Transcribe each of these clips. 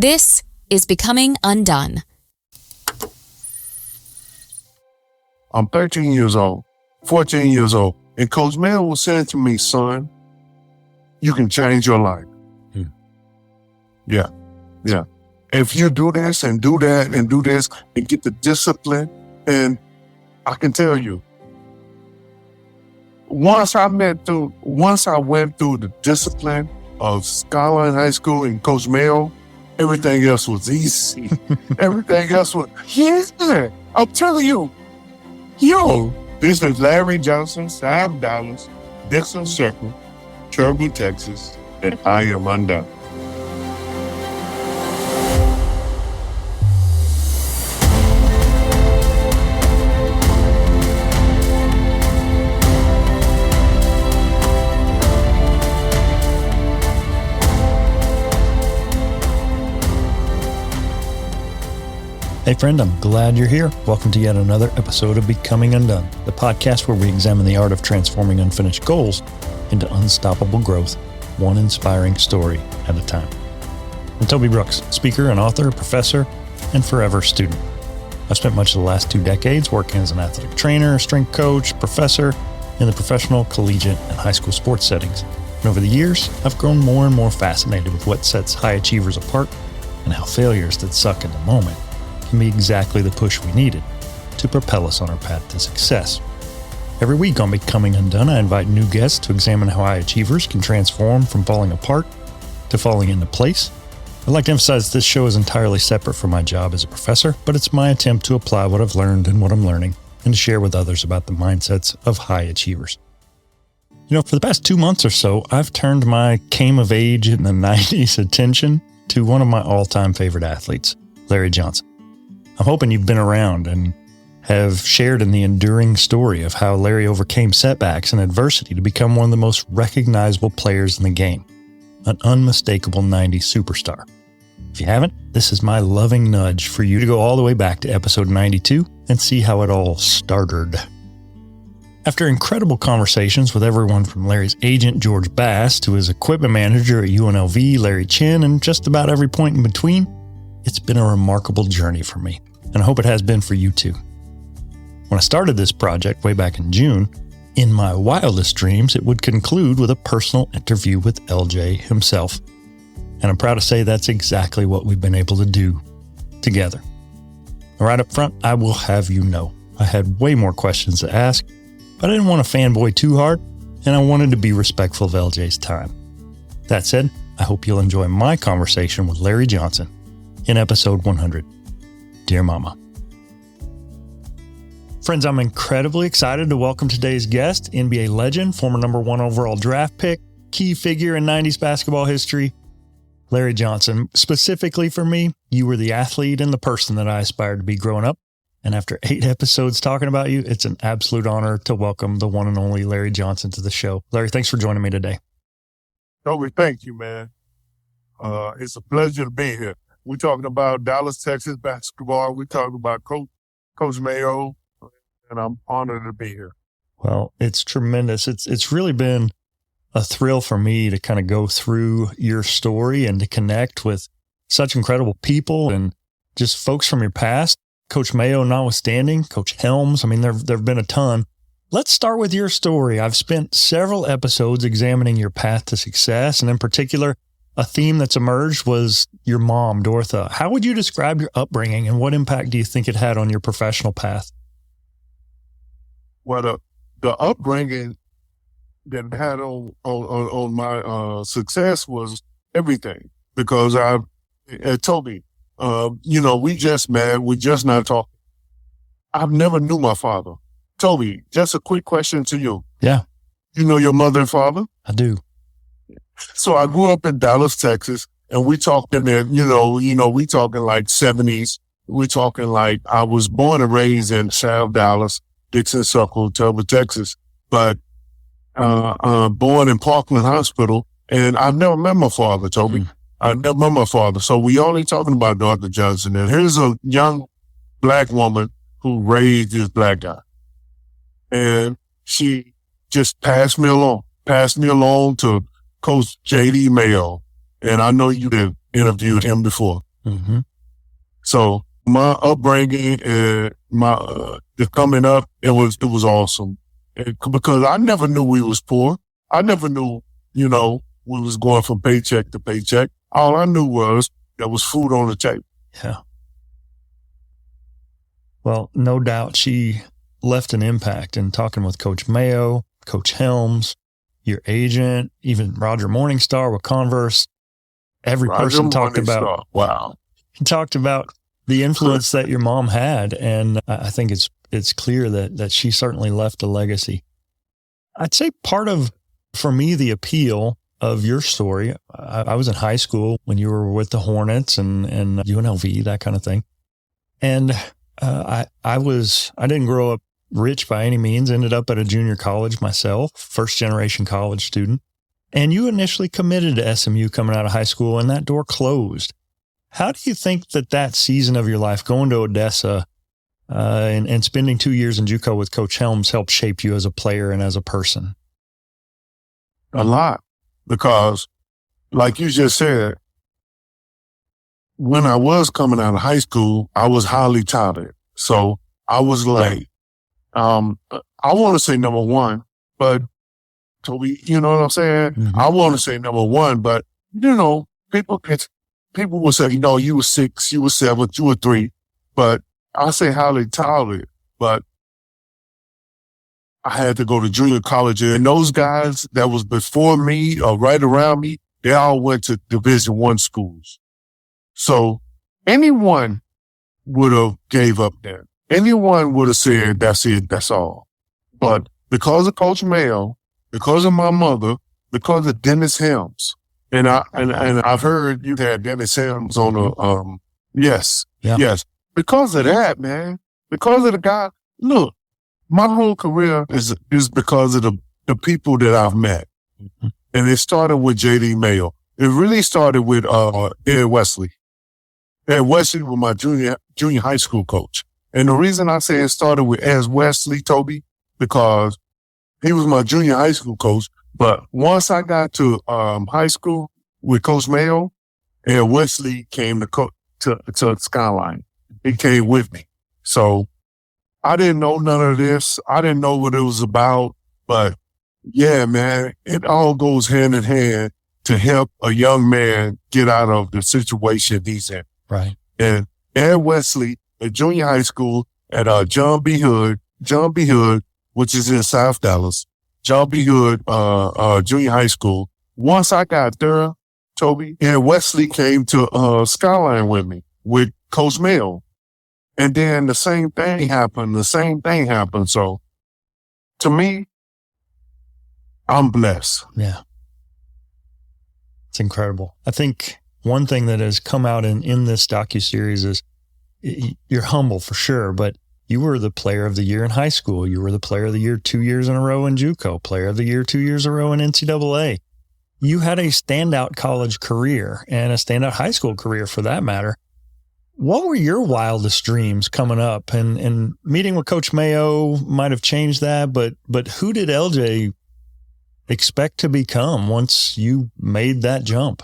This is Becoming Undone. I'm 13 years old, 14 years old, and Coach Mayo was saying to me, son, you can change your life. Yeah. If you do this and do that and do this and get the discipline, and I can tell you, once I went through the discipline of Skyline High School and Coach Mayo, everything else was easy. Everything else was, yeah, I'm telling you. Yo, this is Larry Johnson, Sam Dallas, Dixon Circle, Turbo, Texas, and I am undone. Hey friend, I'm glad you're here. Welcome to yet another episode of Becoming Undone, the podcast where we examine the art of transforming unfinished goals into unstoppable growth, one inspiring story at a time. I'm Toby Brooks, speaker and author, professor, and forever student. I've spent much of the last 2 decades working as an athletic trainer, strength coach, professor in the professional, collegiate, and high school sports settings. And over the years, I've grown more and more fascinated with what sets high achievers apart and how failures that suck in the moment can be exactly the push we needed to propel us on our path to success. Every week on Becoming Undone, I invite new guests to examine how high achievers can transform from falling apart to falling into place. I'd like to emphasize this show is entirely separate from my job as a professor, but it's my attempt to apply what I've learned and what I'm learning and to share with others about the mindsets of high achievers. You know, for the past 2 months or so, I've turned my came of age in the 90s attention to one of my all-time favorite athletes, Larry Johnson. I'm hoping you've been around and have shared in the enduring story of how Larry overcame setbacks and adversity to become one of the most recognizable players in the game, an unmistakable 90s superstar. If you haven't, this is my loving nudge for you to go all the way back to episode 92 and see how it all started. After incredible conversations with everyone from Larry's agent, George Bass, to his equipment manager at UNLV, Larry Chin, and just about every point in between, it's been a remarkable journey for me, and I hope it has been for you too. When I started this project way back in June, in my wildest dreams, it would conclude with a personal interview with LJ himself. And I'm proud to say that's exactly what we've been able to do together. Right up front, I will have you know, I had way more questions to ask, but I didn't want to fanboy too hard, and I wanted to be respectful of LJ's time. That said, I hope you'll enjoy my conversation with Larry Johnson in episode 100, Dear Mama. Friends, I'm incredibly excited to welcome today's guest, NBA legend, former number 1 overall draft pick, key figure in 90s basketball history, Larry Johnson. Specifically for me, you were the athlete and the person that I aspired to be growing up. And after 8 episodes talking about you, it's an absolute honor to welcome the one and only Larry Johnson to the show. Larry, thanks for joining me today. Toby, thank you, man. It's a pleasure to be here. We're talking about Dallas, Texas basketball. We're talking about Coach Mayo, and I'm honored to be here. Well, it's tremendous. It's really been a thrill for me to kind of go through your story and to connect with such incredible people and just folks from your past. Coach Mayo notwithstanding, Coach Helms. I mean, there have been a ton. Let's start with your story. I've spent several episodes examining your path to success, and in particular, a theme that's emerged was your mom, Dorotha. How would you describe your upbringing, and what impact do you think it had on your professional path? Well, the upbringing that it had on my success was everything, because Toby, we just met, we just not talking. I've never knew my father. Toby, just a quick question to you. Yeah. You know your mother and father? I do. So I grew up in Dallas, Texas, and we talking there, we talking like 70s. We talking like I was born and raised in South Dallas, Dixon Circle, Turbo, Texas, but born in Parkland Hospital, and I've never met my father, Toby. I never met my father. So we only talking about Dorotha Johnson. And here's a young black woman who raised this black guy. And she just passed me along to Coach JD Mayo. And I know you have interviewed him before. Mm-hmm. So my upbringing and the coming up, it was awesome. Because I never knew we was poor. I never knew, we was going from paycheck to paycheck. All I knew was there was food on the table. Yeah. Well, no doubt she left an impact in talking with Coach Mayo, Coach Helms, your agent, even Roger Morningstar with Converse. Every person talked about, wow. He talked about the influence that your mom had. And I think it's clear that she certainly left a legacy. I'd say part of, for me, the appeal of your story, I was in high school when you were with the Hornets and UNLV, that kind of thing. And I didn't grow up rich by any means, ended up at a junior college myself, first generation college student. And you initially committed to SMU coming out of high school, and that door closed. How do you think that season of your life, going to Odessa and spending 2 years in JUCO with Coach Helms, helped shape you as a player and as a person? A lot, because like you just said, when I was coming out of high school, I was highly touted. So I was like, I want to say number one, but Toby, you know what I'm saying? Mm-hmm. I want to say number one, but people will say, you were 6, you were 7, you were 3, but I say highly touted, but I had to go to junior college, and those guys that was before me or right around me, they all went to Division I schools. So anyone would have gave up then. Anyone would have said, that's it, that's all. But because of Coach Mayo, because of my mother, because of Dennis Helms, and I've heard you had Dennis Helms on the, yes. Because of that, man, because of the guy, look, my whole career is because of the people that I've met. Mm-hmm. And it started with JD Mayo. It really started with, Ed Wesley. Ed Wesley was my junior high school coach. And the reason I say it started with Ed Wesley, Toby, because he was my junior high school coach. But once I got to high school with Coach Mayo, Ed Wesley came to Skyline. He came with me. So I didn't know none of this. I didn't know what it was about. But yeah, man, it all goes hand in hand to help a young man get out of the situation he's in. Right. And Ed Wesley at junior high school at John B. Hood, which is in South Dallas, John B. Hood junior high school. Once I got there, Toby, Ed Wesley came to Skyline with me with Coach Mayo. And then the same thing happened. So to me, I'm blessed. Yeah. It's incredible. I think one thing that has come out in this docuseries is you're humble for sure, but you were the player of the year in high school. You were the player of the year 2 years in a row in JUCO, player of the year 2 years in a row in NCAA. You had a standout college career and a standout high school career for that matter. What were your wildest dreams coming up? And meeting with Coach Mayo might have changed that, but who did LJ expect to become once you made that jump?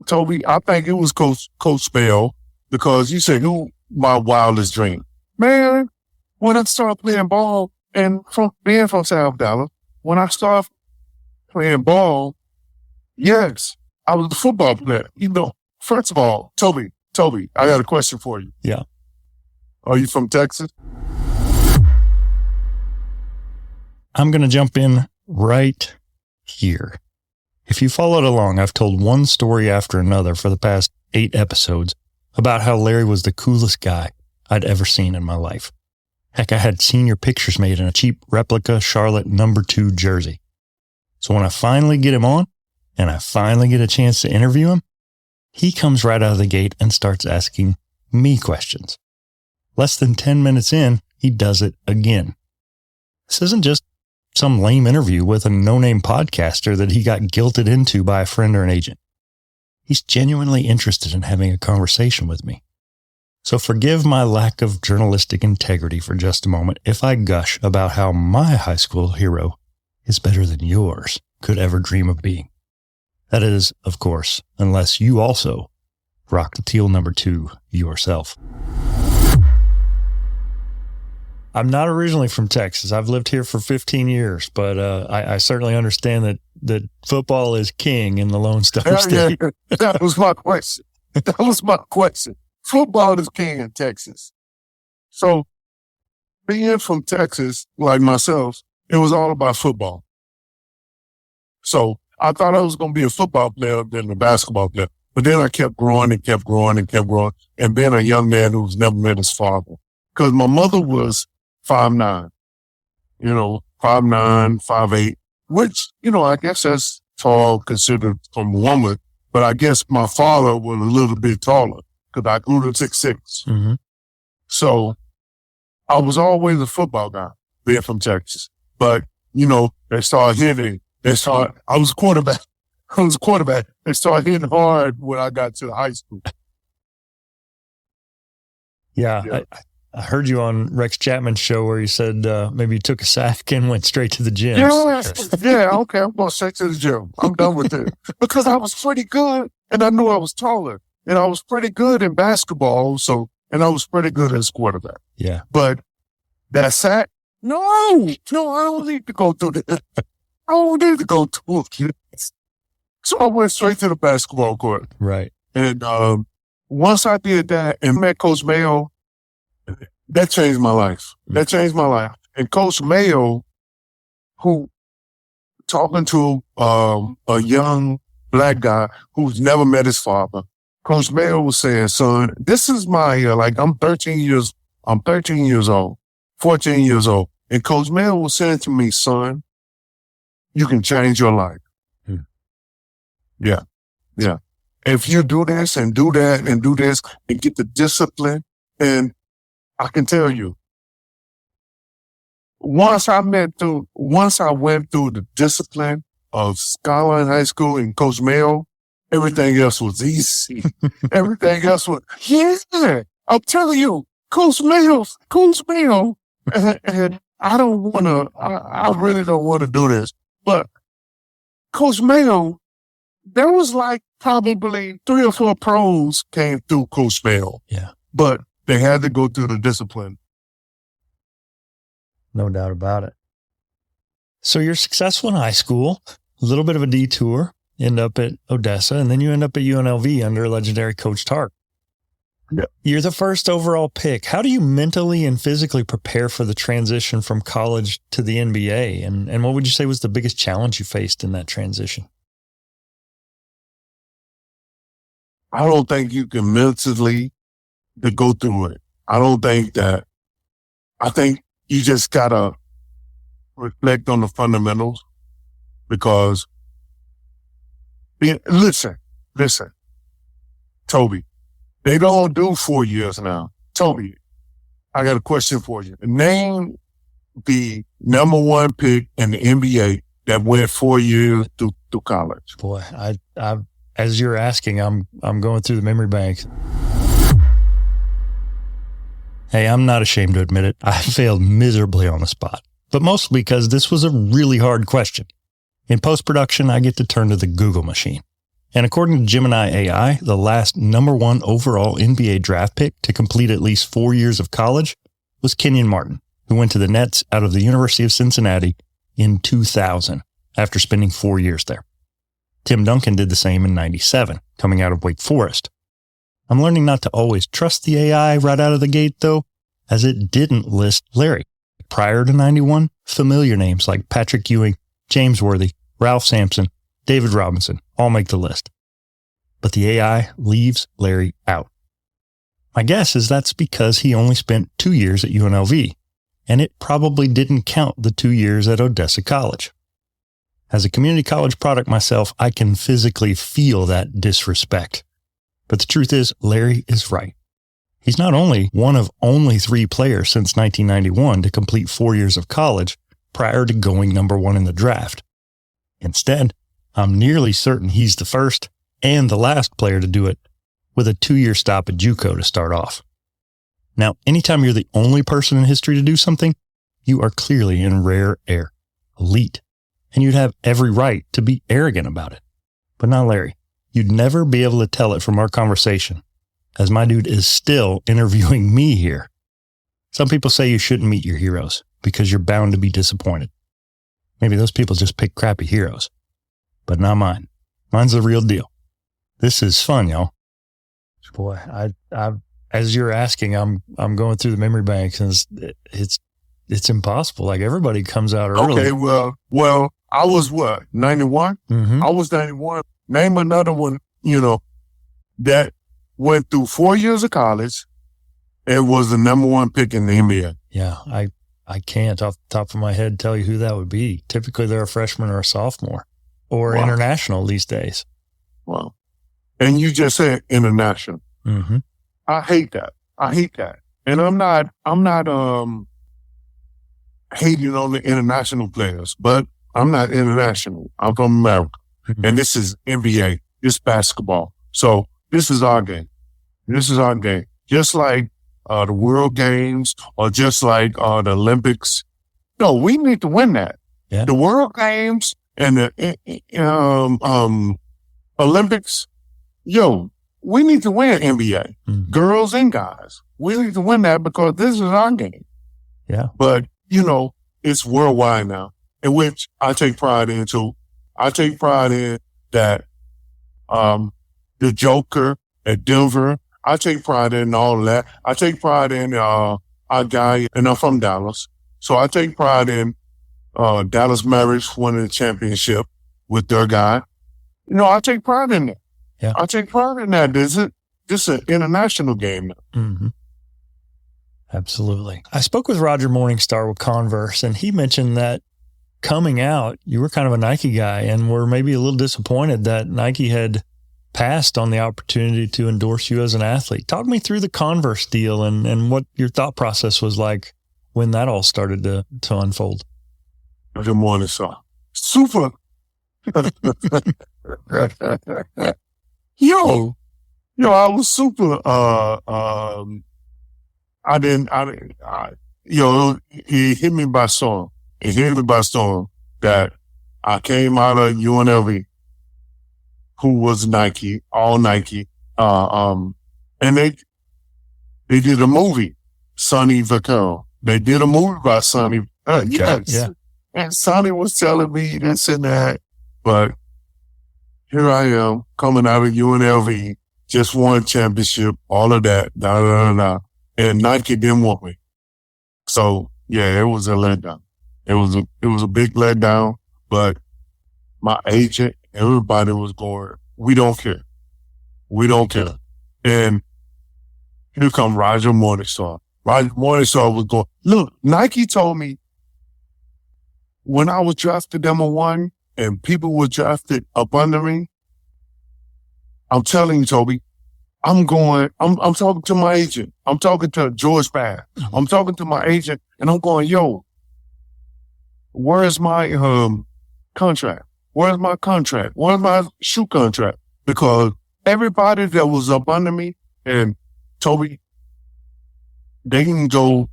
Toby, I think it was Coach Mayo, because you said, who my wildest dream? Man, when I started playing ball and being from South Dallas, when I started playing ball, yes, I was a football player. First of all, Toby, I got a question for you. Yeah. Are you from Texas? I'm going to jump in right here. If you followed along, I've told one story after another for the past 8 episodes about how Larry was the coolest guy I'd ever seen in my life. Heck, I had senior pictures made in a cheap replica Charlotte number 2 jersey. So when I finally get him on and I finally get a chance to interview him, he comes right out of the gate and starts asking me questions. Less than 10 minutes in, he does it again. This isn't just some lame interview with a no-name podcaster that he got guilted into by a friend or an agent. He's genuinely interested in having a conversation with me. So forgive my lack of journalistic integrity for just a moment if I gush about how my high school hero is better than yours could ever dream of being. That is, of course, unless you also rock the teal number 2 yourself. I'm not originally from Texas. I've lived here for 15 years, but I certainly understand that football is king in the Lone Star State. Yeah, that was my question. Football is king in Texas. So being from Texas, like myself, it was all about football. So I thought I was going to be a football player than a basketball player. But then I kept growing and kept growing and kept growing. And being a young man who's never met his father. Because my mother was 5'9", 5'9", 5'8", which, I guess that's tall considered from a woman. But I guess my father was a little bit taller because I grew to 6'6". Mm-hmm. So I was always a football guy being from Texas. But, they started hitting. I was a quarterback. They started hitting hard when I got to high school. Yeah. I heard you on Rex Chapman's show where you said maybe you took a sack and went straight to the gym. Yeah, okay, I'm going straight to the gym. I'm done with it. Because I was pretty good, and I knew I was taller. And I was pretty good in basketball, and I was pretty good as quarterback. Yeah. But that sack, no, I don't need to go through that. I don't need to go through it. So I went straight to the basketball court. Right. And once I did that and met Coach Mayo, that changed my life. And Coach Mayo, who talking to a young black guy who's never met his father, Coach Mayo was saying, son, this is my, I'm 13 years old, 14 years old. And Coach Mayo was saying to me, son, you can change your life. Yeah. If you do this and do that and do this and get the discipline, and I can tell you, once I went through the discipline of Scholar in high school and Coach Mayo, everything else was easy. Everything else was, yeah, I'm telling you, Coach Mayo, and I really don't want to do this, but Coach Mayo, there was probably 3 or 4 pros came through Coach Mayo. Yeah. But they had to go through the discipline. No doubt about it. So you're successful in high school, a little bit of a detour, end up at Odessa, and then you end up at UNLV under legendary Coach Tark. Yeah. You're the first overall pick. How do you mentally and physically prepare for the transition from college to the NBA? And what would you say was the biggest challenge you faced in that transition? I don't think you can mentally to go through it. I think you just gotta reflect on the fundamentals because listen, Toby, they don't do 4 years now. Toby, I got a question for you. Name the number 1 pick in the NBA that went 4 years through college. Boy, I as you're asking, I'm going through the memory bank. Hey, I'm not ashamed to admit it. I failed miserably on the spot, but mostly because this was a really hard question. In post-production, I get to turn to the Google machine. And according to Gemini AI, the last number 1 overall NBA draft pick to complete at least 4 years of college was Kenyon Martin, who went to the Nets out of the University of Cincinnati in 2000 after spending 4 years there. Tim Duncan did the same in 97, coming out of Wake Forest. I'm learning not to always trust the AI right out of the gate, though, as it didn't list Larry. Prior to 91, familiar names like Patrick Ewing, James Worthy, Ralph Sampson, David Robinson all make the list. But the AI leaves Larry out. My guess is that's because he only spent 2 years at UNLV, and it probably didn't count the 2 years at Odessa College. As a community college product myself, I can physically feel that disrespect. But the truth is, Larry is right. He's not only one of only 3 players since 1991 to complete 4 years of college prior to going number 1 in the draft. Instead, I'm nearly certain he's the first and the last player to do it with a 2-year stop at JUCO to start off. Now, anytime you're the only person in history to do something, you are clearly in rare air, elite, and you'd have every right to be arrogant about it. but not Larry. You'd never be able to tell it from our conversation, as my dude is still interviewing me here. Some people say you shouldn't meet your heroes because you're bound to be disappointed. Maybe those people just pick crappy heroes, but not mine. Mine's the real deal. This is fun, y'all. Boy, I as you're asking, I'm going through the memory banks, and it's impossible. Like, everybody comes out early. Okay, well, I was what, 91? Mm-hmm. I was 91. Name another one, that went through 4 years of college and was the number one pick in the NBA. Yeah, I can't off the top of my head tell you who that would be. Typically, they're a freshman or a sophomore, or international these days. Wow. And you just said international. Mm-hmm. I hate that. And I'm not hating on the international players, but I'm not international. I'm from America. Mm-hmm. And this is NBA. This is basketball. So this is our game. Just like the World Games, or just like the Olympics. No, we need to win that. Yeah. The World Games and the Olympics, we need to win NBA. Mm-hmm. Girls and guys. We need to win that because this is our game. Yeah. But, it's worldwide now, in which I take pride in too. I take pride in that the Joker at Denver. I take pride in all of that. I take pride in our guy, and I'm from Dallas. So I take pride in Dallas Mavericks winning the championship with their guy. I take pride in that. Yeah. I take pride in that. This is an international game now. Mm-hmm. Absolutely. I spoke with Roger Morningstar with Converse, and he mentioned that coming out, you were kind of a Nike guy and were maybe a little disappointed that Nike had passed on the opportunity to endorse you as an athlete. Talk me through the Converse deal and what your thought process was like when that all started to unfold. Good morning, sir. Super. Yo, I was super, it hit me by storm. It hit me by storm that I came out of UNLV, who was Nike, all Nike. And they did a movie, Sonny Vaccaro. They did a movie by Sonny. Yes. Yeah. And Sonny was telling me this and that, but here I am coming out of UNLV, just won championship, all of that, and Nike didn't want me. So yeah, it was a letdown. It was a big letdown, but my agent, everybody was going, we don't care. And here come Roger Morningstar. Roger Morningstar was going, look, Nike told me when I was drafted number one and people were drafted up under me, I'm telling you, Toby, I'm talking to my agent. I'm talking to George Bass. I'm talking to my agent and I'm going, yo, where's my contract? Where's my contract? Where's my shoe contract? Because everybody that was up under me, and Toby, they can go,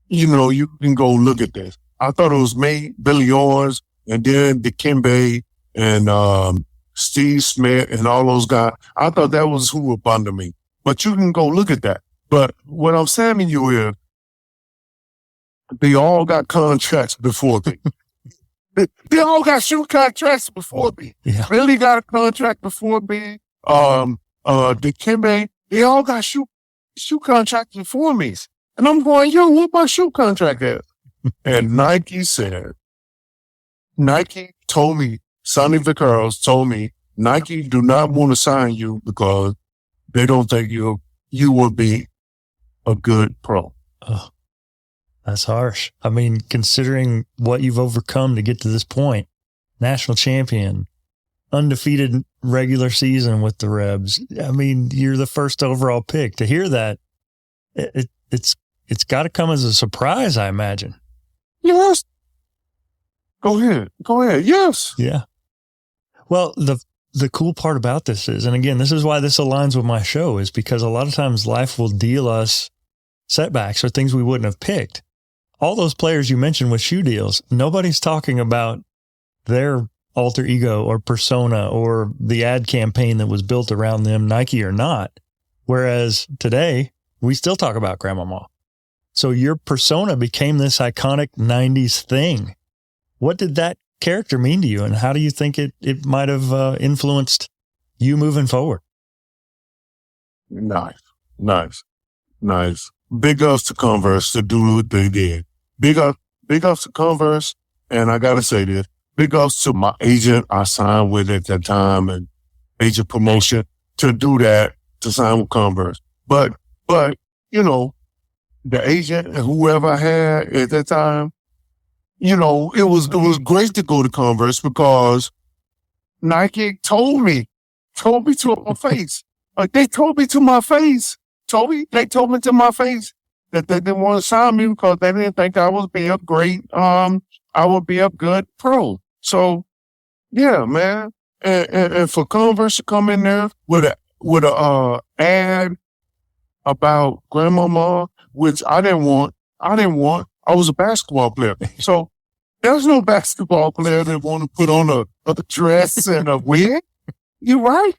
you can go look at this. I thought it was me, Billy Owens, and then Dikembe and Steve Smith and all those guys. I thought that was who were under me. But you can go look at that. But what I'm saying to you is, they all got contracts before me. They all got shoe contracts before me. Yeah. Billy got a contract before me. Dikembe, they all got shoe contracts before me. And I'm going, yo, what my shoe contract is? And Nike told me, Sonny Vaccaro told me, Nike do not want to sign you because they don't think you will be a good pro. Oh, that's harsh. I mean, considering what you've overcome to get to this point, national champion, undefeated regular season with the Rebs. I mean, you're the first overall pick. To hear that, it's got to come as a surprise, I imagine. Yes. Go ahead. Yes. Yeah. Well, the cool part about this is, and again, this is why this aligns with my show, is because a lot of times life will deal us setbacks or things we wouldn't have picked. All those players you mentioned with shoe deals, nobody's talking about their alter ego or persona or the ad campaign that was built around them, Nike or not. Whereas today, we still talk about Grandmama. So your persona became this iconic 90s thing. What did that character mean to you, and how do you think it might have influenced you moving forward? Nice. Big ups to Converse to do what they did. Big ups to Converse, and I gotta say this, big ups to my agent I signed with at that time, and agent promotion to do that, to sign with Converse. But, you know, the agent and whoever I had at that time, you know, it was great to go to Converse because Nike told me to my face. Like, they told me to my face. They told me to my face that they didn't want to sign me because they didn't think I would be a great, I would be a good pro. So, yeah, man. And for Converse to come in there with a ad about Grandmama, which I didn't want. I was a basketball player. So there's no basketball player that want to put on a dress and a wig. You're right.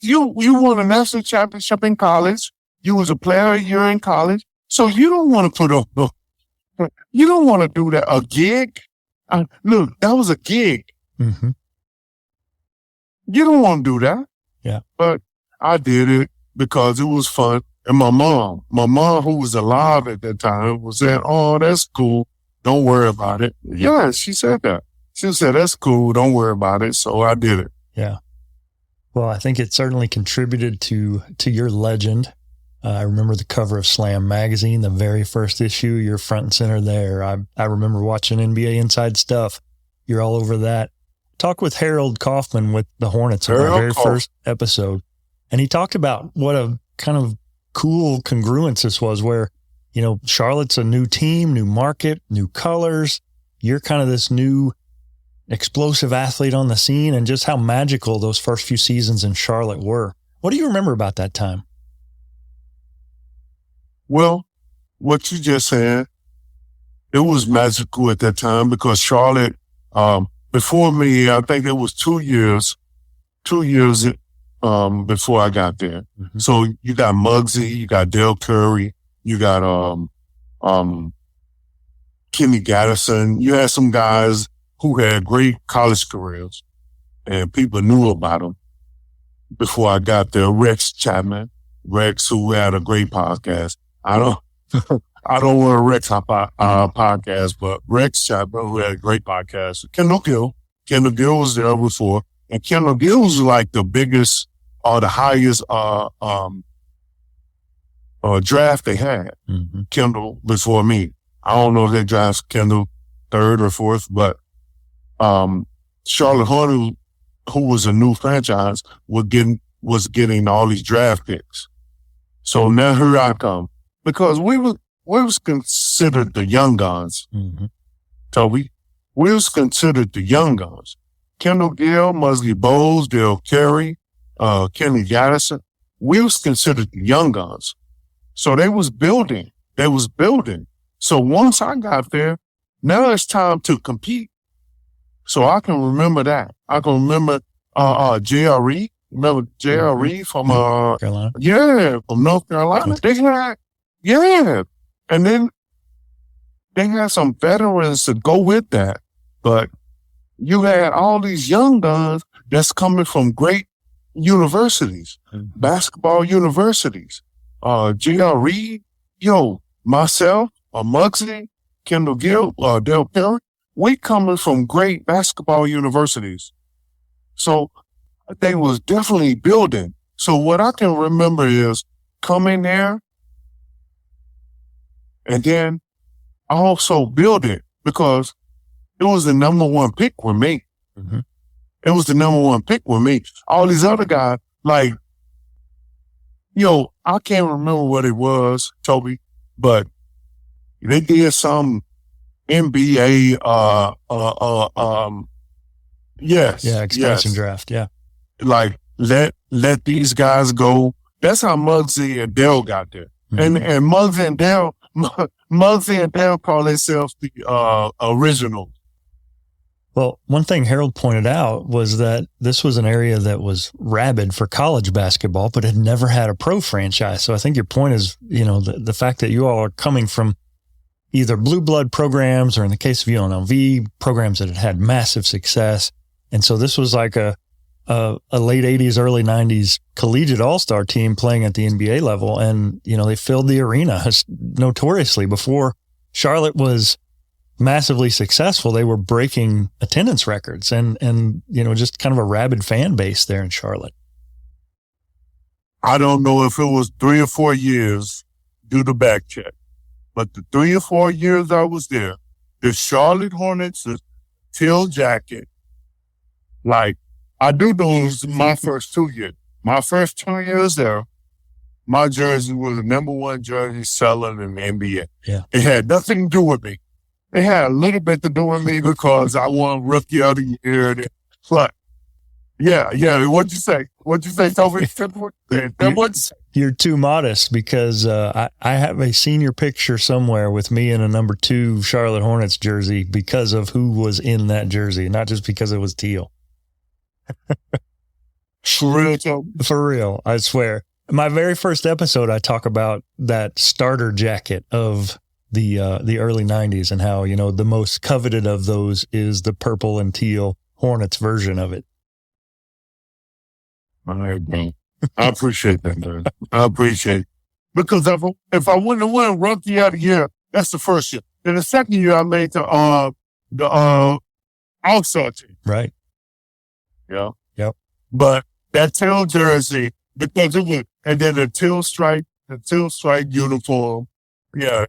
You won a national championship in college. You was a player a year in college. So you don't want to put on, you don't want to do that. A gig. Look, that was a gig. Mm-hmm. You don't want to do that. Yeah. But I did it because it was fun. And my mom, who was alive at that time, was saying, "Oh, that's cool. Don't worry about it." Yeah, she said that. She said, "That's cool. Don't worry about it." So I did it. Yeah. Well, I think it certainly contributed to your legend. I remember the cover of Slam magazine, the very first issue. You're front and center there. I remember watching NBA Inside Stuff. You're all over that. Talked with Harold Kaufman with the Hornets on the very first episode. And he talked about what a kind of cool congruence this was where, you know, Charlotte's a new team, new market, new colors. You're kind of this new explosive athlete on the scene, and just how magical those first few seasons in Charlotte were. What do you remember about that time? Well, what you just said, it was magical at that time because Charlotte, before me, I think it was 2 years, before I got there. Mm-hmm. So you got Muggsy, you got Del Curry, you got, Kenny Gattison. You had some guys who had great college careers and people knew about them before I got there. Rex Chapman, who had a great podcast. I don't want to Rex podcast, but Rex Chapman, who had a great podcast. Kendall Gill was there before, and Kendall Gill was like the biggest or the highest, draft they had. Mm-hmm. Kendall before me. I don't know if they drafted Kendall third or fourth, but, Charlotte Hornets, who was a new franchise, was getting all these draft picks. So now here I come. Because we was considered the young guns. Mm-hmm. Toby, we was considered the young guns. Kendall Gill, Muggsy Bogues, Del Curry, Kenny Gattison. We was considered the young guns. So they was building. So once I got there, now it's time to compete. So I can remember that. I can remember JRE. Remember JRE from Carolina? Yeah, from North Carolina. And then they had some veterans to go with that. But you had all these young guns that's coming from great universities, basketball universities. JRE, myself, Muggsy, Kendall Gill, Del Curry, we coming from great basketball universities. So they was definitely building. So what I can remember is coming there and then also build it because it was the number one pick with me. Mm-hmm. It was the number one pick with me. All these other guys, like, I can't remember what it was, Toby, but they did some NBA, expansion draft. Yeah. Like, let these guys go. That's how Muggsy and Del got there. Mm-hmm. And Muggsy and Del call themselves the original. Well, one thing Harold pointed out was that this was an area that was rabid for college basketball, but had never had a pro franchise. So I think your point is, the fact that you all are coming from either blue blood programs or in the case of UNLV, programs that had had massive success. And so this was like a late 80s, early 90s collegiate all-star team playing at the NBA level. And, they filled the arena notoriously. Before Charlotte was massively successful, they were breaking attendance records and just kind of a rabid fan base there in Charlotte. I don't know if it was 3 or 4 years, do the back check, but the 3 or 4 years I was there, the Charlotte Hornets, the teal jacket, like, I do know it was my first 2 years. My first 2 years there, my jersey was the number one jersey seller in the NBA. Yeah. It had nothing to do with me. It had a little bit to do with me because I won Rookie of the Year. But, yeah. What'd you say? Toby? What'd you say? You're too modest because I have a senior picture somewhere with me in a number 2 Charlotte Hornets jersey because of who was in that jersey, not just because it was teal. For real, Toby? For real, I swear. My very first episode, I talk about that starter jacket of the early 90s and how, the most coveted of those is the purple and teal Hornets version of it. All right, bro. I appreciate that, man. I appreciate it. Because if I wouldn't have won Rookie of the Year, that's the first year. Then the second year, I made the All-Star team. Right. Yeah. Yep. But that teal jersey, because it was, and then the teal stripe uniform. Yeah.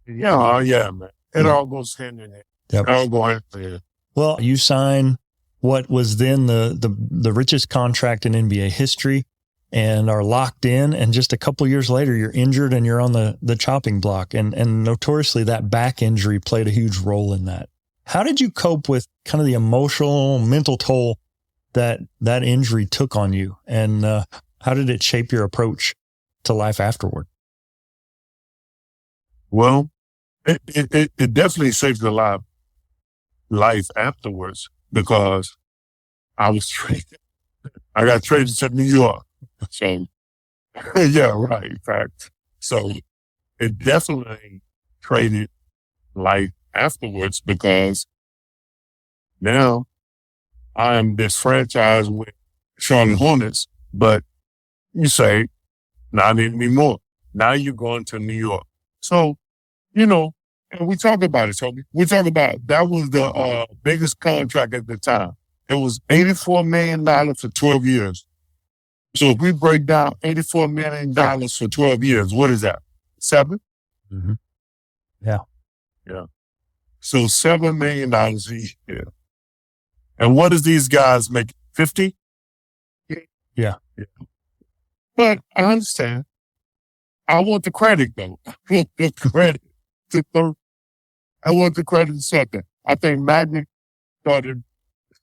Yeah, man. It all goes hand in hand. Yep. It all goes hand in hand. Well, you sign what was then the richest contract in NBA history and are locked in. And just a couple years later, you're injured and you're on the chopping block. And notoriously, that back injury played a huge role in that. How did you cope with kind of the emotional, mental toll that injury took on you? And how did it shape your approach to life afterward? Well, it definitely saved a lot of life afterwards because I was traded. I got traded to New York. So, yeah, right, in fact. So it definitely traded life afterwards because now I am disfranchised with Charlotte Hornets, but you say, not anymore. Now you're going to New York. So, and we talk about it, Toby. We talk about it. That was the biggest contract at the time. It was $84 million for 12 years. So if we break down $84 million for 12 years, what is that? 7? Mm-hmm. Yeah. Yeah. So $7 million a year. And what does these guys make? 50? Yeah. But I understand. I want the credit, though. I want the credit. I want the credit to something. I think Magic started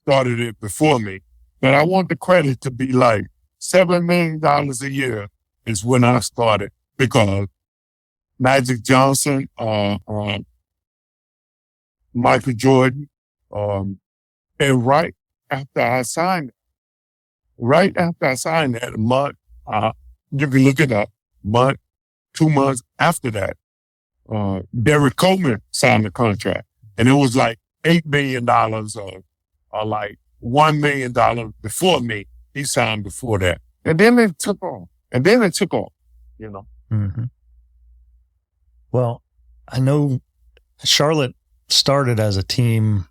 it before me. But I want the credit to be like $7 million a year is when I started because Magic Johnson, Michael Jordan, and right after I signed that, a month, you can look it up, 2 months after that, Derek Coleman signed the contract. And it was like $8 million or like $1 million before me. He signed before that. And then it took off. Mm-hmm. Well, I know Charlotte started as a team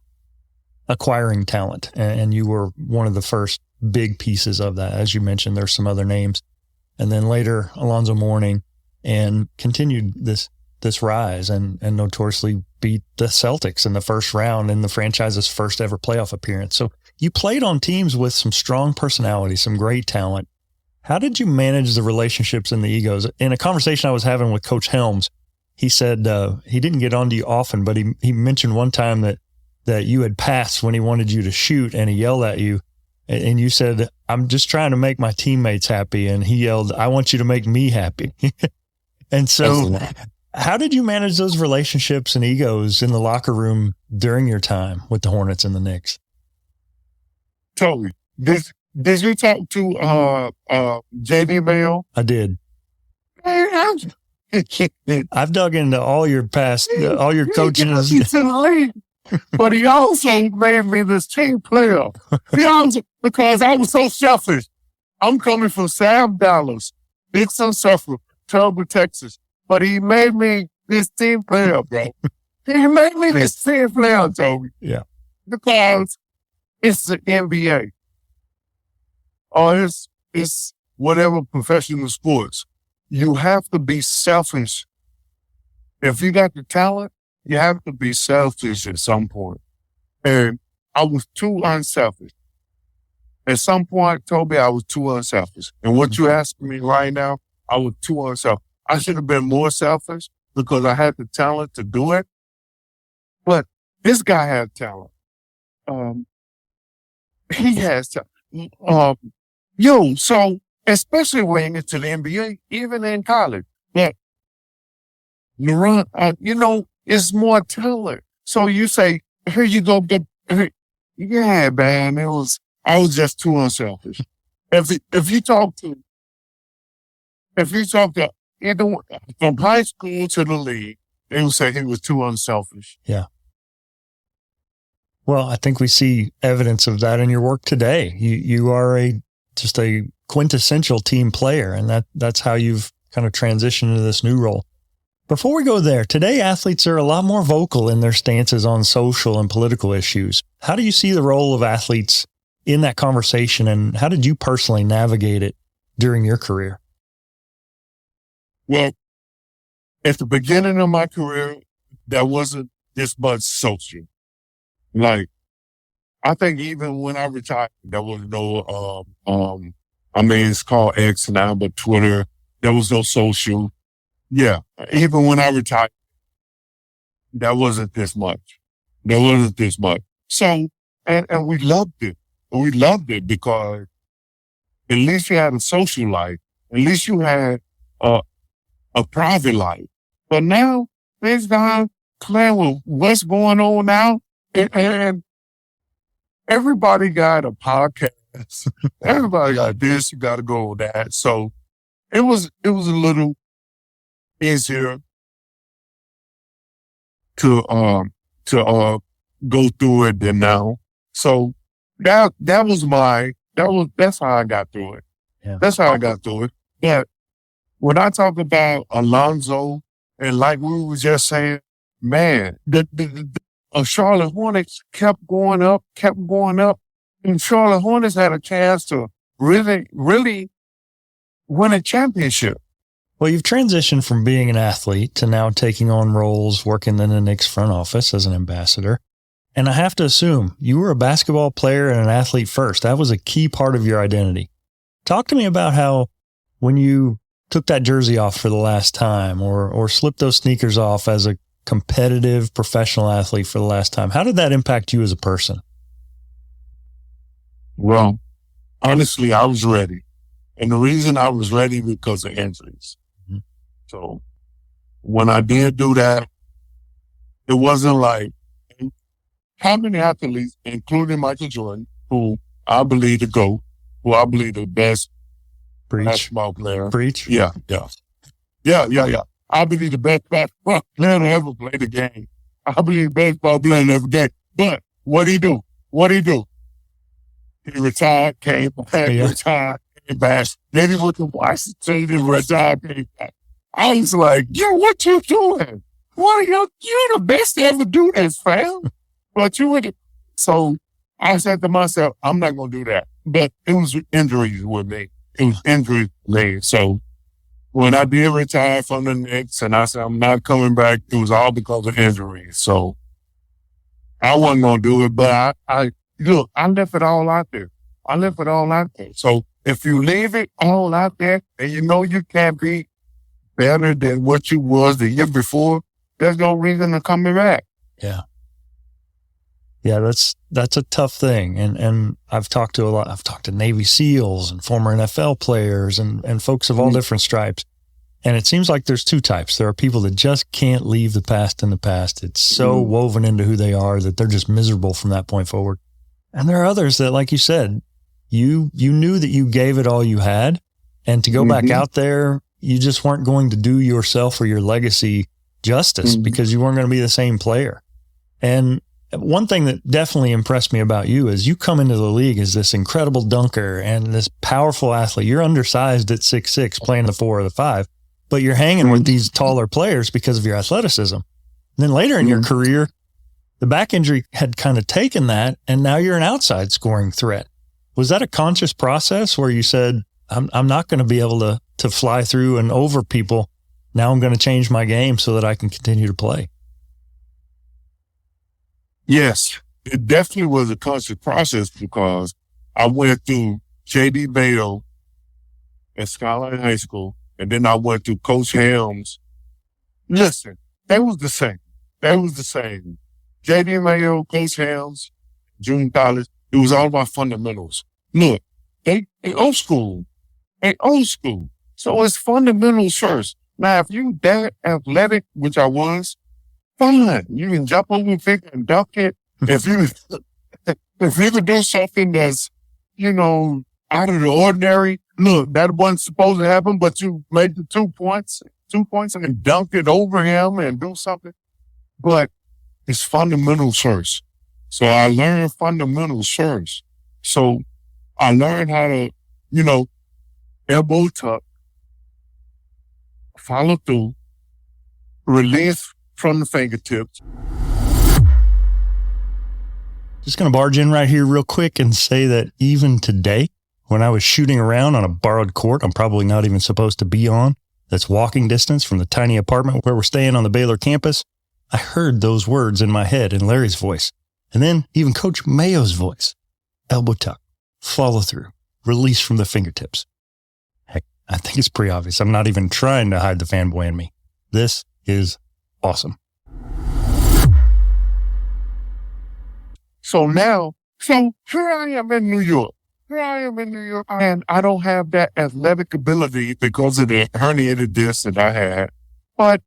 acquiring talent, and you were one of the first big pieces of that. As you mentioned, there's some other names. And then later, Alonzo Mourning, and continued this rise and notoriously beat the Celtics in the first round in the franchise's first ever playoff appearance. So you played on teams with some strong personality, some great talent. How did you manage the relationships and the egos? In a conversation I was having with Coach Helms, he said he didn't get on to you often, but he mentioned one time that you had passed when he wanted you to shoot, and he yelled at you. And you said, "I'm just trying to make my teammates happy." And he yelled, "I want you to make me happy." And so How did you manage those relationships and egos in the locker room during your time with the Hornets and the Knicks? Toby, did you talk to JD Mayo? I did. I've dug into all your past, all your coaches. He's in the league, but he also made me this team player. Because I was so selfish. I'm coming from Sam Dallas, Dixon, Suffolk, Toby, Texas. But he made me this team player, bro. He made me this team player, Toby. Yeah. Because it's the NBA. Or it's whatever professional sports. You have to be selfish. If you got the talent, you have to be selfish at some point. And I was too unselfish. At some point, Toby, I was too unselfish. And what you asking me right now, I was too unselfish. I should have been more selfish because I had the talent to do it. But this guy had talent. He has talent. So especially when you get to the NBA, even in college, that LeBron, it's more talent. So you say, here you go, yeah, man, I was just too unselfish. If you talk to from high school to the league, they would say he was too unselfish. Yeah. Well, I think we see evidence of that in your work today. You are just a quintessential team player, and that's how you've kind of transitioned into this new role. Before we go there, today athletes are a lot more vocal in their stances on social and political issues. How do you see the role of athletes in that conversation, and how did you personally navigate it during your career? Well, at the beginning of my career, there wasn't this much social. Like, I think even when I retired, there was no, it's called X now, but Twitter, there was no social. Yeah. Even when I retired, there wasn't this much. So, and we loved it. We loved it because at least you had a social life. At least you had a private life. But now, things gone playing with what's going on now, and everybody got a podcast. Everybody got this, you got to go with that. So it was a little easier to go through it than now. So that's how I got through it. Yeah. That's how I got through it. Yeah. When I talk about Alonzo, and like we were just saying, man, the Charlotte Hornets kept going up, and Charlotte Hornets had a chance to really, really win a championship. Well, you've transitioned from being an athlete to now taking on roles working in the Knicks front office as an ambassador. And I have to assume you were a basketball player and an athlete first. That was a key part of your identity. Talk to me about how when you took that jersey off for the last time or slipped those sneakers off as a competitive professional athlete for the last time, how did that impact you as a person? Well, honestly, I was ready. And the reason I was ready because of injuries. Mm-hmm. So when I did do that, it wasn't like how many athletes, including Michael Jordan, who I believe the GOAT, who I believe the best basketball player. Preach. Yeah. I believe the best basketball player to ever play the game. I believe baseball player to ever game. But what he do? He retired, came back, retired, came back. Then he went to Washington and retired, came back. I was like, yo, what you doing? What are you're the best to ever do this, fam. But you would. So I said to myself, I'm not going to do that. But it was injuries with me. So when I did retire from the Knicks and I said, I'm not coming back, it was all because of injuries. So I wasn't going to do it, but I left it all out there. So if you leave it all out there and you know you can't be better than what you was the year before, there's no reason to coming back. Yeah. Yeah, that's a tough thing. And I've talked to Navy SEALs and former NFL players and folks of all different stripes. And it seems like there's two types. There are people that just can't leave the past in the past. It's so woven into who they are that they're just miserable from that point forward. And there are others that, like you said, you knew that you gave it all you had. And to go back out there, you just weren't going to do yourself or your legacy justice because you weren't going to be the same player. And one thing that definitely impressed me about you is you come into the league as this incredible dunker and this powerful athlete. You're undersized at 6'6", playing the 4 or the 5, but you're hanging with these taller players because of your athleticism. And then later in your career, the back injury had kind of taken that, and now you're an outside scoring threat. Was that a conscious process where you said, I'm not going to be able to fly through and over people. Now I'm going to change my game so that I can continue to play? Yes, it definitely was a conscious process because I went through JD Mayo at Skyline High School, and then I went through Coach Helms. Listen, they was the same. They was the same. JD Mayo, Coach Helms, junior college, it was all about fundamentals. Look, they old school. They old school. So it's fundamentals first. Now, if you that athletic, which I was, fine. You can jump over the figure and dunk it. If you can do something that's, out of the ordinary, look, that wasn't supposed to happen, but you made the 2 points and dunked it over him and do something. But it's fundamentals first. So I learned fundamentals first. So I learned how to, elbow tuck, follow through, release from the fingertips. Just going to barge in right here real quick and say that even today, when I was shooting around on a borrowed court I'm probably not even supposed to be on, that's walking distance from the tiny apartment where we're staying on the Baylor campus, I heard those words in my head in Larry's voice. And then even Coach Mayo's voice. Elbow tuck, follow through, release from the fingertips. Heck, I think it's pretty obvious. I'm not even trying to hide the fanboy in me. This is awesome. So here I am in New York. And I don't have that athletic ability because of the herniated disc that I had. But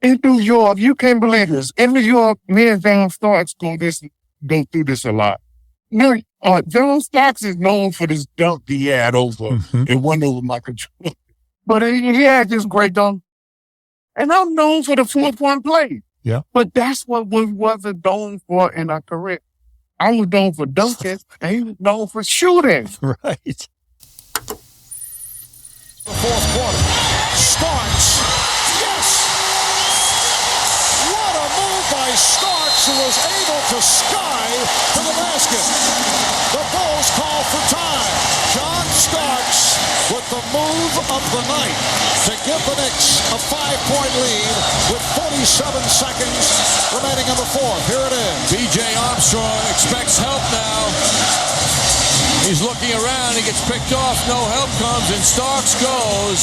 in New York, you can't believe this. In New York, me and John Starks go through this a lot. John Starks is known for this dunk he had over. It went over my control. But he had this great dunk. And I'm known for the 4-point play. Yeah. But that's what we wasn't known for in our career. I was known for dunking, and he was known for shooting. Right. The fourth quarter starts. Yes! What a move by Starks, who was able to sky to the basket. The Bulls call for time. John Starks with the move of the night to give the Knicks a 5-point lead with 47 seconds remaining in the fourth. Here it is. B.J. Armstrong expects help now. He's looking around. He gets picked off. No help comes, and Starks goes.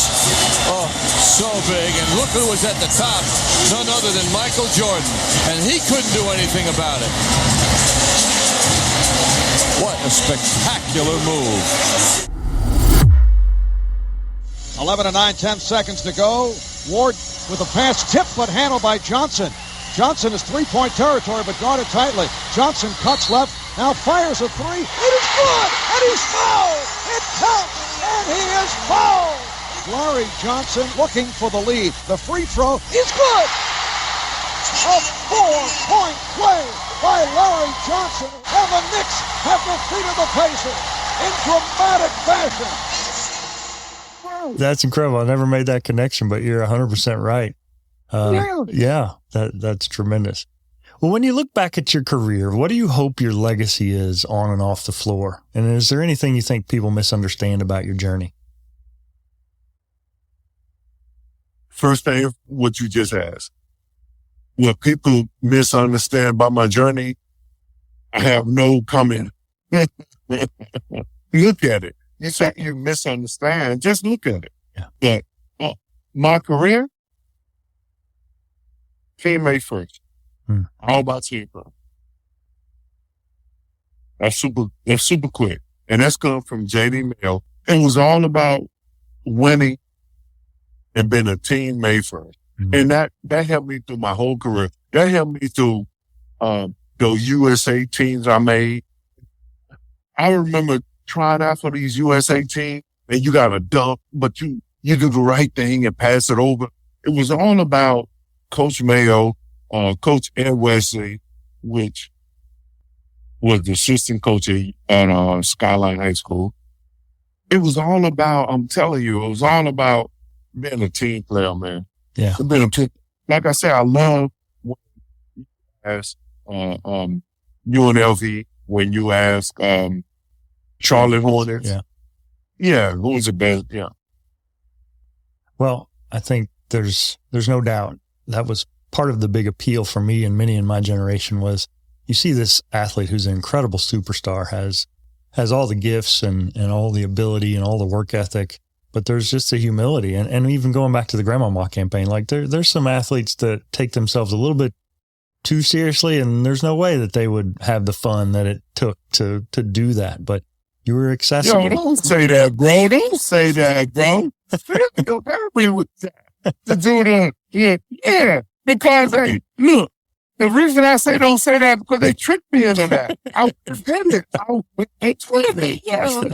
Oh, so big. And look who was at the top. None other than Michael Jordan. And he couldn't do anything about it. What a spectacular move. 11 and 9/10 seconds to go. Ward with a pass tipped but handled by Johnson. Johnson is 3-point territory but guarded tightly. Johnson cuts left, now fires a three. It is good, and he's fouled. It counts, and he is fouled. Larry Johnson looking for the lead. The free throw is good. A 4-point play by Larry Johnson, and the Knicks have defeated the Pacers in dramatic fashion. That's incredible. I never made that connection, but you're 100% right. Yeah, that's tremendous. Well, when you look back at your career, what do you hope your legacy is on and off the floor? And is there anything you think people misunderstand about your journey? First thing, what you just asked. What people misunderstand about my journey, I have no comment. Look at it. You say you misunderstand, just look at it. Yeah. But my career, teammate first. All about team first. That's super quick. And that's come from JD Mayo. It was all about winning and been a teammate first. And that helped me through my whole career. That helped me through the USA teams I made. I remember trying out for these USA teams, and you got to dunk, but you do the right thing and pass it over. It was all about Coach Mayo, Coach Ed Wesley, which was the assistant coach at Skyline High School. It was all about, I'm telling you, it was all about being a team player, man. Yeah. Like I said, I love when you ask UNLV, when you ask Charlotte Hornets. Yeah. Yeah, who was the best? Yeah. Well, I think there's no doubt that was part of the big appeal for me and many in my generation was you see this athlete who's an incredible superstar, has all the gifts and all the ability and all the work ethic, but there's just the humility. And even going back to the Grandmama campaign, like there's some athletes that take themselves a little bit too seriously, and there's no way that they would have the fun that it took to do that. But you were accessible. Yo, don't say that, bro. Don't say that, bro. Don't help me with that. To do that. Yeah. Because, hey, look, the reason I say don't say that because they tricked me into that. I was offended. They tricked me. Yeah.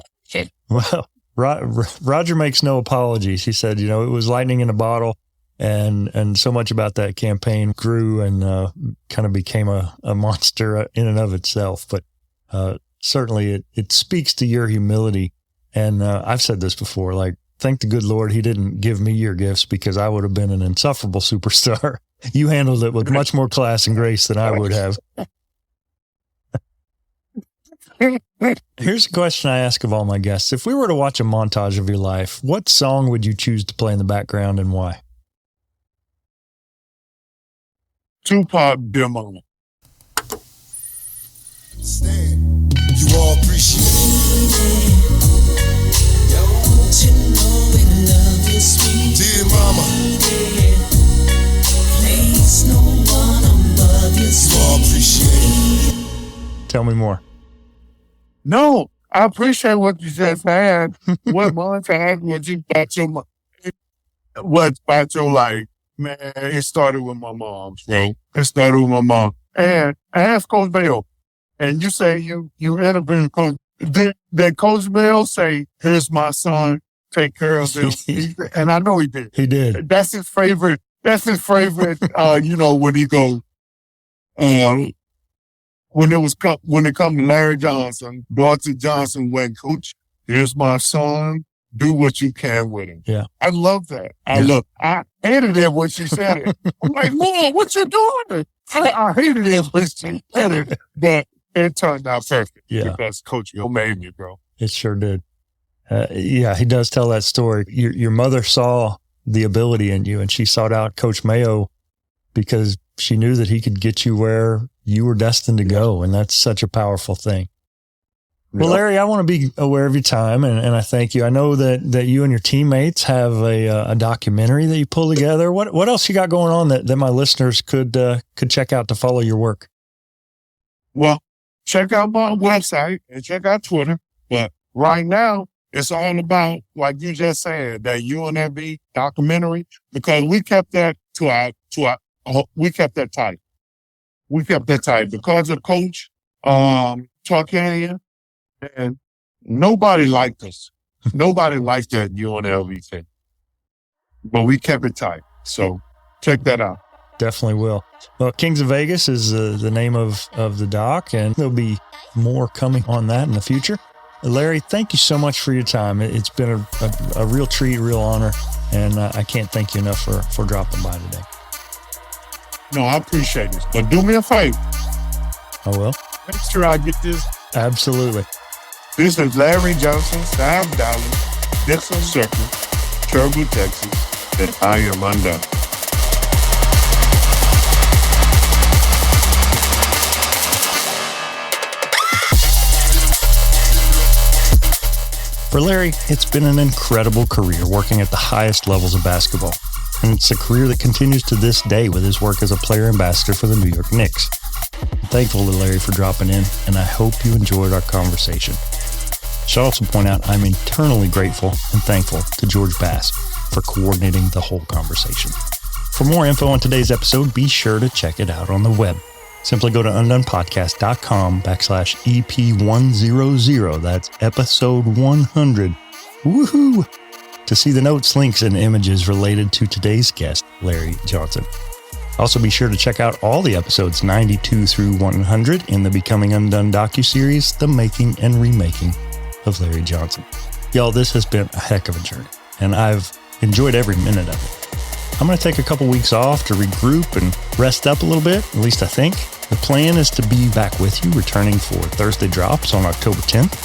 Well, Roger makes no apologies. He said, it was lightning in a bottle, and so much about that campaign grew and kind of became a monster in and of itself. But certainly it speaks to your humility. And I've said this before, like, thank the good Lord he didn't give me your gifts because I would have been an insufferable superstar. You handled it with much more class and grace than I would have. Here's a question I ask of all my guests. If we were to watch a montage of your life, what song would you choose to play in the background and why? Tupac, Dear Mama. Stand. You all appreciate it. Dear Mama. You all appreciate it. Tell me more. No, I appreciate what you just had. What montage was you got your what about your life? Man, it started with my mom, bro. It started with my mom. And I asked Coach Mayo, and you say you interviewed Coach. Did Coach Mayo say, "Here's my son, take care of him"? And I know he did. He did. That's his favorite. When he goes, when it comes to Larry Johnson, Dorotha Johnson went, "Coach, here's my son. Do what you can with him." Yeah. I love that. I hated it when she said it. I'm like, Mom, what you doing? I hated it when she said it, but it turned out perfect. Yeah. Because Coach, you made me, bro. It sure did. He does tell that story. Your mother saw the ability in you, and she sought out Coach Mayo because she knew that he could get you where you were destined to go. And that's such a powerful thing. Well, Larry, I want to be aware of your time, and I thank you. I know that you and your teammates have a documentary that you pull together. What else you got going on that my listeners could check out to follow your work? Well, check out my website and check out Twitter. But right now, it's all about, like you just said, that UNLV documentary, because we kept that we kept that tight. We kept that tight because of Coach Tarkanian. And nobody liked us. Nobody liked that UNLV thing. But we kept it tight. So check that out. Definitely will. Well, Kings of Vegas is the name of the doc, and there'll be more coming on that in the future. Larry, thank you so much for your time. It's been a real treat, real honor, and I can't thank you enough for dropping by today. No, I appreciate this. But do me a favor. I will. Make sure I get this. Absolutely. This is Larry Johnson, $5, Dixon Circle, Turbo, Texas, and I am Undone. For Larry, it's been an incredible career working at the highest levels of basketball. And it's a career that continues to this day with his work as a player ambassador for the New York Knicks. I'm thankful to Larry for dropping in, and I hope you enjoyed our conversation. I should also point out I'm eternally grateful and thankful to George Bass. for coordinating the whole conversation. For more info on today's episode, be sure to check it out on the web. Simply go to undonepodcast.com/EP100. That's episode 100. Woohoo! To see the notes, links, and images related to today's guest, Larry Johnson. Also, be sure to check out all the episodes 92 through 100 in the Becoming Undone docuseries, The Making and Remaking of Larry Johnson. Y'all, this has been a heck of a journey, and I've enjoyed every minute of it. I'm going to take a couple weeks off to regroup and rest up a little bit, at least I think. The plan is to be back with you, returning for Thursday drops on October 10th.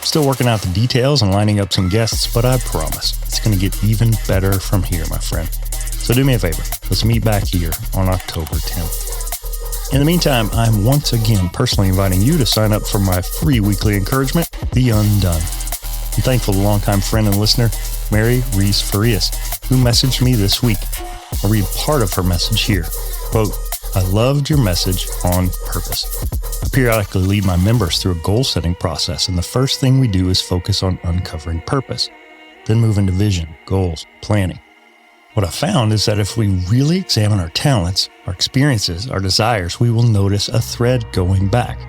Still working out the details and lining up some guests, but I promise it's going to get even better from here, my friend. So do me a favor, let's meet back here on October 10th. In the meantime, I'm once again personally inviting you to sign up for my free weekly encouragement, The Undone. I'm thankful to longtime friend and listener, Mary Reese Farias, who messaged me this week. I'll read part of her message here. Quote, I loved your message on purpose. I periodically lead my members through a goal-setting process, and the first thing we do is focus on uncovering purpose, then move into vision, goals, planning. What I found is that if we really examine our talents, our experiences, our desires, we will notice a thread going back.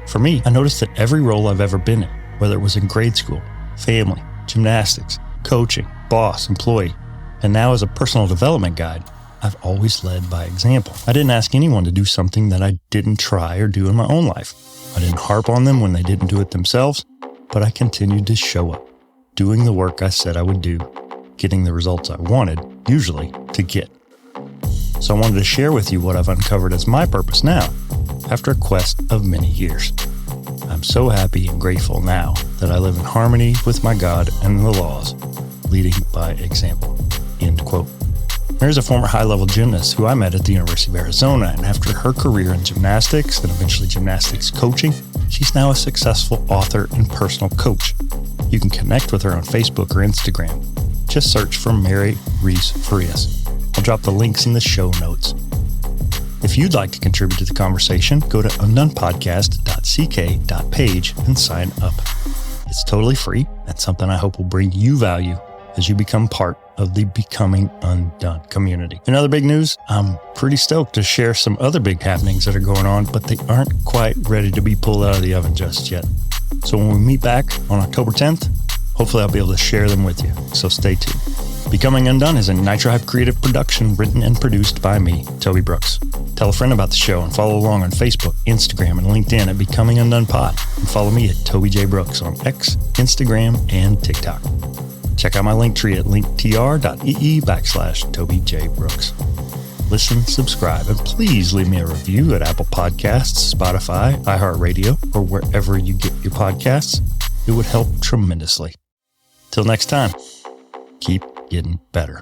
For me, I noticed that every role I've ever been in, whether it was in grade school, family, gymnastics, coaching, boss, employee, and now as a personal development guide, I've always led by example. I didn't ask anyone to do something that I didn't try or do in my own life. I didn't harp on them when they didn't do it themselves, but I continued to show up, doing the work I said I would do, getting the results I wanted, usually, to get. So I wanted to share with you what I've uncovered as my purpose now, after a quest of many years. I'm so happy and grateful now that I live in harmony with my God and the laws, leading by example. End quote. Mary's a former high-level gymnast who I met at the University of Arizona, and after her career in gymnastics and eventually gymnastics coaching, she's now a successful author and personal coach. You can connect with her on Facebook or Instagram. Just search for Mary Reese Farias. I'll drop the links in the show notes. If you'd like to contribute to the conversation, go to undonepodcast.ck.page and sign up. It's totally free and something I hope will bring you value as you become part of the Becoming Undone community. In other big news, I'm pretty stoked to share some other big happenings that are going on, but they aren't quite ready to be pulled out of the oven just yet. So when we meet back on October 10th, hopefully I'll be able to share them with you, so stay tuned. Becoming Undone is a Nitro Hype creative production written and produced by me, Toby Brooks. Tell a friend about the show and follow along on Facebook, Instagram, and LinkedIn at Becoming Undone Pod. And follow me at Toby J. Brooks on X, Instagram, and TikTok. Check out my link tree at linktr.ee/Toby J. Brooks. Listen, subscribe, and please leave me a review at Apple Podcasts, Spotify, iHeartRadio, or wherever you get your podcasts. It would help tremendously. Till next time, keep getting better.